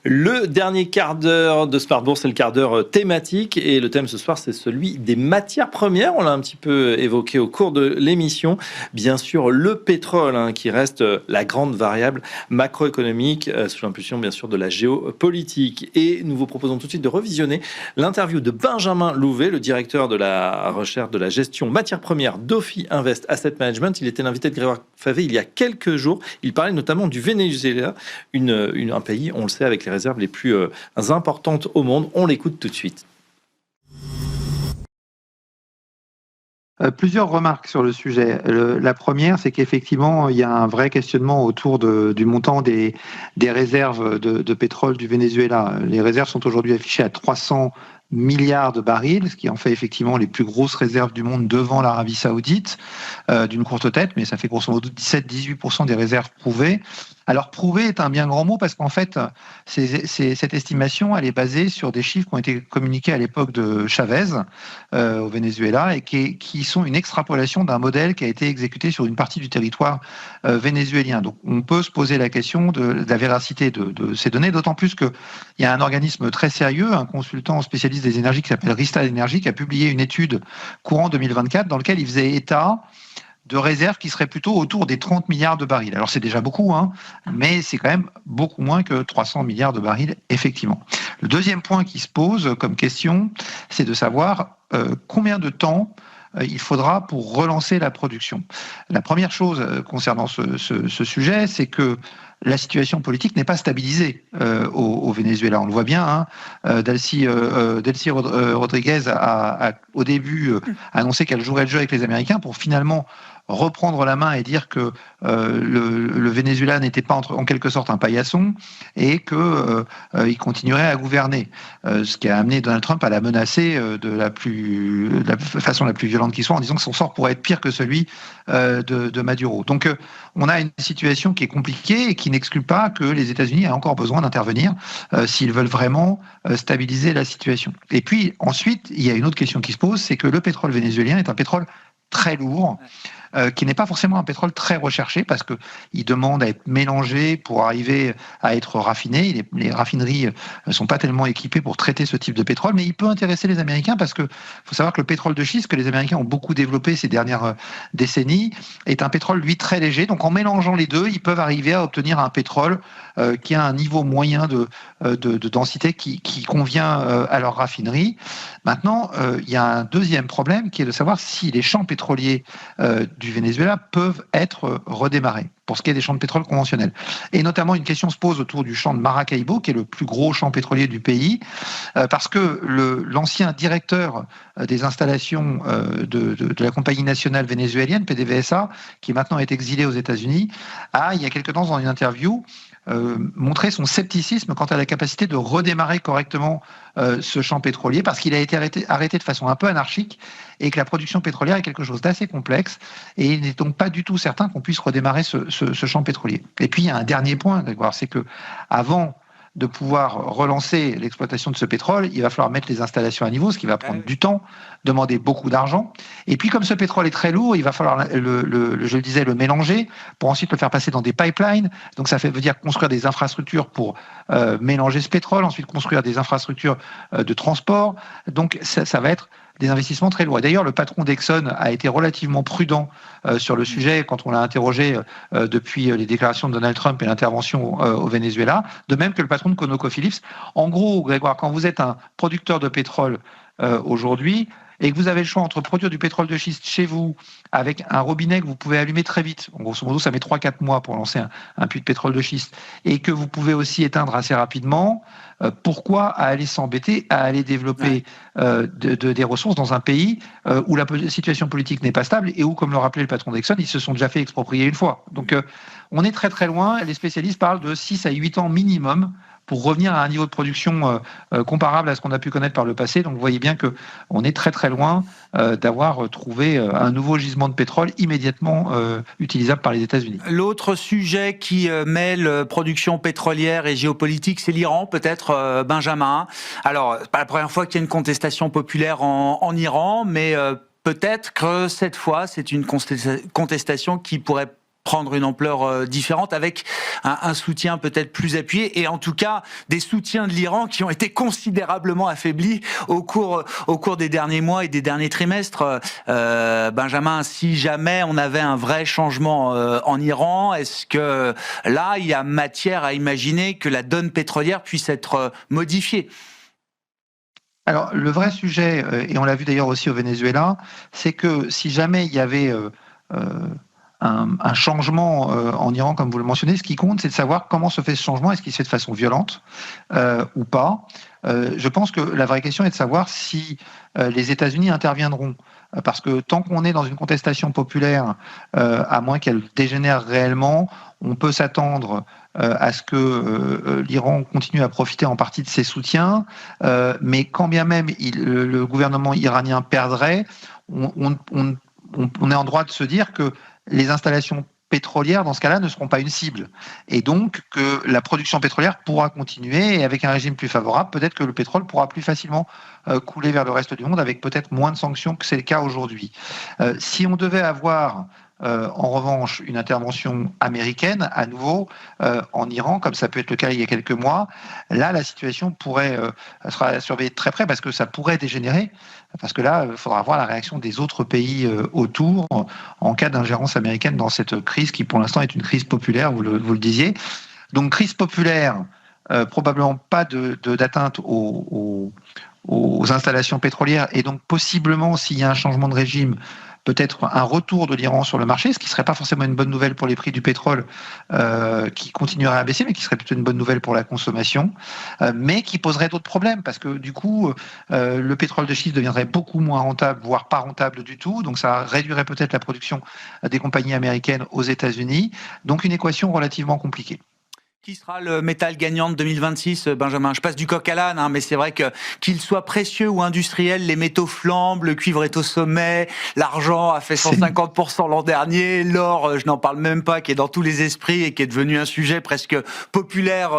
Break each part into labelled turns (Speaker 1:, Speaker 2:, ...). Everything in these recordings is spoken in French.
Speaker 1: Le dernier quart d'heure de Smart Bourse, c'est le quart d'heure thématique et le thème ce soir, c'est celui des matières premières. On l'a un petit peu évoqué au cours de l'émission. Bien sûr, le pétrole qui reste la grande variable macroéconomique sous l'impulsion bien sûr de la géopolitique. Et nous vous proposons tout de suite de revisionner l'interview de Benjamin Louvet, le directeur de la recherche de la gestion matières premières d'Ophi Invest Asset Management. Il était l'invité de Grégoire Favé il y a quelques jours. Il parlait notamment du Venezuela, un pays, on le sait, avec les réserves les plus importantes au monde. On l'écoute tout de suite.
Speaker 2: Plusieurs remarques sur le sujet. La première, c'est qu'effectivement, il y a un vrai questionnement autour du montant des réserves de pétrole du Venezuela. Les réserves sont aujourd'hui affichées à 300 milliards de barils, ce qui en fait effectivement les plus grosses réserves du monde devant l'Arabie Saoudite, d'une courte tête, mais ça fait grosso modo 17-18% des réserves prouvées. Alors prouver est un bien grand mot parce qu'en fait, cette estimation, elle est basée sur des chiffres qui ont été communiqués à l'époque de Chavez au Venezuela et qui sont une extrapolation d'un modèle qui a été exécuté sur une partie du territoire vénézuélien. Donc on peut se poser la question de la véracité de ces données, d'autant plus qu'il y a un organisme très sérieux, un consultant spécialiste des énergies qui s'appelle Rystad Energy, qui a publié une étude courant 2024 dans laquelle il faisait état de réserves qui seraient plutôt autour des 30 milliards de barils. Alors c'est déjà beaucoup, mais c'est quand même beaucoup moins que 300 milliards de barils, effectivement. Le deuxième point qui se pose comme question, c'est de savoir combien de temps il faudra pour relancer la production. La première chose concernant ce sujet, c'est que la situation politique n'est pas stabilisée au Venezuela. On le voit bien. Delcy Rodriguez a au début annoncé qu'elle jouerait le jeu avec les Américains pour finalement reprendre la main et dire que le Venezuela n'était pas en quelque sorte un paillasson et qu'il continuerait à gouverner. Ce qui a amené Donald Trump à la menacer de la façon la plus violente qui soit, en disant que son sort pourrait être pire que celui de Maduro. Donc on a une situation qui est compliquée et qui n'exclut pas que les États-Unis aient encore besoin d'intervenir s'ils veulent vraiment stabiliser la situation. Et puis ensuite, il y a une autre question qui se pose, c'est que le pétrole vénézuélien est un pétrole très lourd, qui n'est pas forcément un pétrole très recherché parce qu'il demande à être mélangé pour arriver à être raffiné. Les raffineries ne sont pas tellement équipées pour traiter ce type de pétrole, mais il peut intéresser les Américains parce qu'il faut savoir que le pétrole de schiste que les Américains ont beaucoup développé ces dernières décennies est un pétrole, lui, très léger. Donc en mélangeant les deux, ils peuvent arriver à obtenir un pétrole qui a un niveau moyen de densité qui convient à leur raffinerie. Maintenant, il y a un deuxième problème qui est de savoir si les champs pétroliers du Venezuela peuvent être redémarrés pour ce qui est des champs de pétrole conventionnels. Et notamment, une question se pose autour du champ de Maracaibo, qui est le plus gros champ pétrolier du pays, parce que l'ancien directeur des installations de la compagnie nationale vénézuélienne, PDVSA, qui maintenant est exilé aux États-Unis, a, il y a quelque temps, dans une interview, montrer son scepticisme quant à la capacité de redémarrer correctement ce champ pétrolier parce qu'il a été arrêté de façon un peu anarchique et que la production pétrolière est quelque chose d'assez complexe et il n'est donc pas du tout certain qu'on puisse redémarrer ce champ pétrolier. Et puis il y a un dernier point, Grégoire, c'est que avant de pouvoir relancer l'exploitation de ce pétrole, il va falloir mettre les installations à niveau, ce qui va prendre du temps, demander beaucoup d'argent. Et puis, comme ce pétrole est très lourd, il va falloir, je le disais, le mélanger pour ensuite le faire passer dans des pipelines. Donc, ça veut dire construire des infrastructures pour mélanger ce pétrole, ensuite construire des infrastructures de transport. Donc, ça va être des investissements très lourds. D'ailleurs, le patron d'Exxon a été relativement prudent sur le sujet quand on l'a interrogé depuis les déclarations de Donald Trump et l'intervention au Venezuela, de même que le patron de ConocoPhillips. En gros, Grégoire, quand vous êtes un producteur de pétrole aujourd'hui et que vous avez le choix entre produire du pétrole de schiste chez vous avec un robinet que vous pouvez allumer très vite, en grosso modo ça met 3-4 mois pour lancer un puits de pétrole de schiste, et que vous pouvez aussi éteindre assez rapidement, pourquoi aller s'embêter à aller développer des ressources dans un pays où la situation politique n'est pas stable et où, comme le rappelait le patron d'Exxon, ils se sont déjà fait exproprier une fois. Donc on est très très loin, les spécialistes parlent de 6 à 8 ans minimum pour revenir à un niveau de production comparable à ce qu'on a pu connaître par le passé. Donc vous voyez bien qu'on est très très loin d'avoir trouvé un nouveau gisement de pétrole immédiatement utilisable par les États-Unis.
Speaker 3: L'autre sujet qui mêle production pétrolière et géopolitique, c'est l'Iran, peut-être, Benjamin. Alors, c'est pas la première fois qu'il y a une contestation populaire en Iran, mais peut-être que cette fois, c'est une contestation qui pourrait prendre une ampleur différente, avec un soutien peut-être plus appuyé, et en tout cas des soutiens de l'Iran qui ont été considérablement affaiblis au cours des derniers mois et des derniers trimestres. Benjamin, si jamais on avait un vrai changement en Iran, est-ce que là, il y a matière à imaginer que la donne pétrolière puisse être modifiée?
Speaker 2: Alors, le vrai sujet, et on l'a vu d'ailleurs aussi au Venezuela, c'est que si jamais il y avait un changement en Iran, comme vous le mentionnez, ce qui compte, c'est de savoir comment se fait ce changement. Est-ce qu'il se fait de façon violente ou pas? Je pense que la vraie question est de savoir si les États-Unis interviendront. Parce que tant qu'on est dans une contestation populaire, à moins qu'elle dégénère réellement, on peut s'attendre à ce que l'Iran continue à profiter en partie de ses soutiens, mais quand bien même le gouvernement iranien perdrait, on est en droit de se dire que les installations pétrolières, dans ce cas-là, ne seront pas une cible. Et donc, que la production pétrolière pourra continuer, et avec un régime plus favorable, peut-être que le pétrole pourra plus facilement couler vers le reste du monde, avec peut-être moins de sanctions que c'est le cas aujourd'hui. Si on devait avoir en revanche, une intervention américaine, à nouveau, en Iran, comme ça peut être le cas il y a quelques mois, là, la situation sera à surveiller de très près, parce que ça pourrait dégénérer, parce que là, il faudra voir la réaction des autres pays autour en cas d'ingérence américaine dans cette crise qui, pour l'instant, est une crise populaire, vous le disiez. Donc, crise populaire, probablement pas d'atteinte aux installations pétrolières, et donc possiblement, s'il y a un changement de régime, peut-être un retour de l'Iran sur le marché, ce qui ne serait pas forcément une bonne nouvelle pour les prix du pétrole qui continueraient à baisser, mais qui serait plutôt une bonne nouvelle pour la consommation, mais qui poserait d'autres problèmes, parce que du coup, le pétrole de schiste deviendrait beaucoup moins rentable, voire pas rentable du tout, donc ça réduirait peut-être la production des compagnies américaines aux États-Unis, donc une équation relativement compliquée.
Speaker 3: Qui sera le métal gagnant de 2026, Benjamin? Je passe du coq à l'âne, mais c'est vrai que qu'il soit précieux ou industriel, les métaux flambent, le cuivre est au sommet, l'argent a fait 150% l'an dernier, l'or, je n'en parle même pas, qui est dans tous les esprits et qui est devenu un sujet presque populaire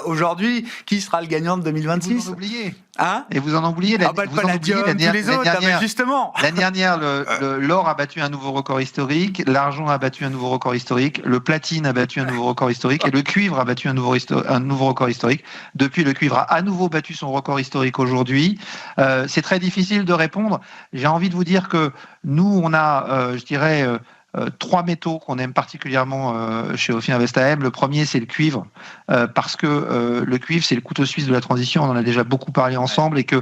Speaker 3: aujourd'hui. Qui sera le gagnant de 2026?
Speaker 2: Vous en oubliez.
Speaker 3: Hein?
Speaker 2: Et vous en oubliez
Speaker 3: le palladium, tous les autres, justement.
Speaker 2: L'année dernière, l'or a battu un nouveau record historique, l'argent a battu un nouveau record historique, le platine a battu un nouveau record historique, et le cuivre a battu un nouveau record historique. Depuis, le cuivre a à nouveau battu son record historique aujourd'hui. C'est très difficile de répondre. J'ai envie de vous dire que nous, on a, je dirais, trois métaux qu'on aime particulièrement chez Ophi Invest AM. Le premier, c'est le cuivre, parce que le cuivre, c'est le couteau suisse de la transition. On en a déjà beaucoup parlé ensemble, et que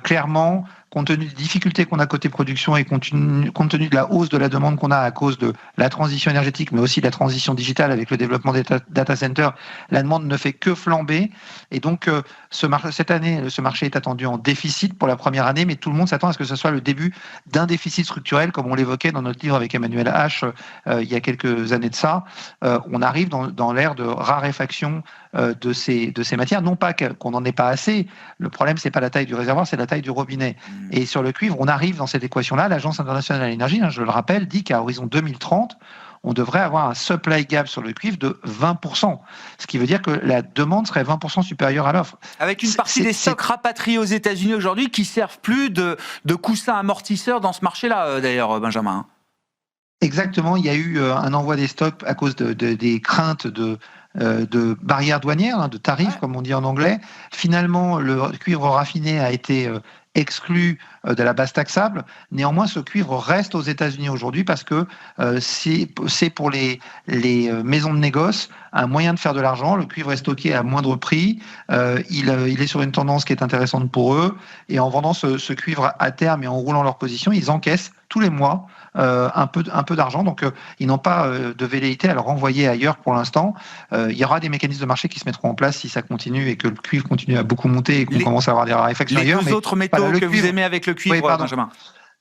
Speaker 2: clairement, compte tenu des difficultés qu'on a côté production et compte tenu de la hausse de la demande qu'on a à cause de la transition énergétique, mais aussi de la transition digitale avec le développement des data centers, la demande ne fait que flamber. Et donc, cette année, ce marché est attendu en déficit pour la première année, mais tout le monde s'attend à ce que ce soit le début d'un déficit structurel, comme on l'évoquait dans notre livre avec Emmanuel H. Il y a quelques années de ça. On arrive dans l'ère de raréfaction de ces matières. Non pas qu'on n'en ait pas assez. Le problème, c'est pas la taille du réservoir, c'est la taille du robinet. Et sur le cuivre, on arrive dans cette équation-là. L'Agence internationale de l'énergie, je le rappelle, dit qu'à horizon 2030, on devrait avoir un supply gap sur le cuivre de 20%. Ce qui veut dire que la demande serait 20% supérieure à l'offre.
Speaker 3: Avec une partie des stocks rapatriés aux États-Unis aujourd'hui qui servent plus de coussin amortisseur dans ce marché-là, d'ailleurs, Benjamin.
Speaker 2: Exactement. Il y a eu un envoi des stocks à cause des craintes de barrières douanières, de tarifs, comme on dit en anglais. Finalement, le cuivre raffiné a été exclu de la base taxable. Néanmoins, ce cuivre reste aux États-Unis aujourd'hui parce que c'est pour les maisons de négoce un moyen de faire de l'argent. Le cuivre est stocké à moindre prix. Il est sur une tendance qui est intéressante pour eux. Et en vendant ce cuivre à terme et en roulant leur position, ils encaissent tous les mois un peu d'argent. Donc, ils n'ont pas de velléité à le renvoyer ailleurs pour l'instant. Il y aura des mécanismes de marché qui se mettront en place si ça continue et que le cuivre continue à beaucoup monter et qu'on commence à avoir des raréfactions ailleurs.
Speaker 3: Les deux autres métaux que vous aimez avec le cuivre, oui, Benjamin.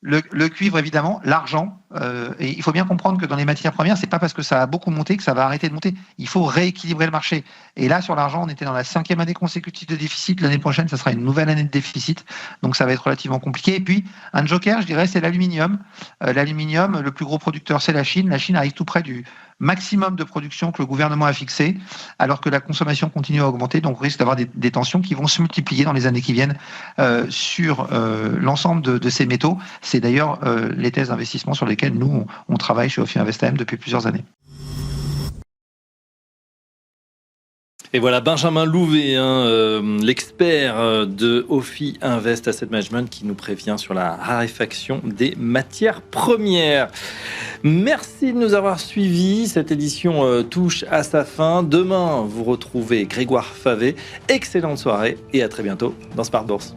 Speaker 2: Le cuivre, évidemment, l'argent. Et il faut bien comprendre que dans les matières premières, c'est pas parce que ça a beaucoup monté que ça va arrêter de monter. Il faut rééquilibrer le marché. Et là, sur l'argent, on était dans la 5e année consécutive de déficit. L'année prochaine, ça sera une nouvelle année de déficit. Donc, ça va être relativement compliqué. Et puis, un joker, je dirais, c'est l'aluminium. L'aluminium, le plus gros producteur, c'est la Chine. La Chine arrive tout près du maximum de production que le gouvernement a fixé, alors que la consommation continue à augmenter. Donc, on risque d'avoir des tensions qui vont se multiplier dans les années qui viennent sur l'ensemble de ces métaux. C'est d'ailleurs les thèses d'investissement sur lesquelles nous, on travaille chez Ophi Invest AM depuis plusieurs années.
Speaker 1: Et voilà Benjamin Louvet, l'expert de Ophi Invest Asset Management, qui nous prévient sur la raréfaction des matières premières. Merci de nous avoir suivis. Cette édition touche à sa fin. Demain, vous retrouvez Grégoire Favet. Excellente soirée et à très bientôt dans Smart Bourse.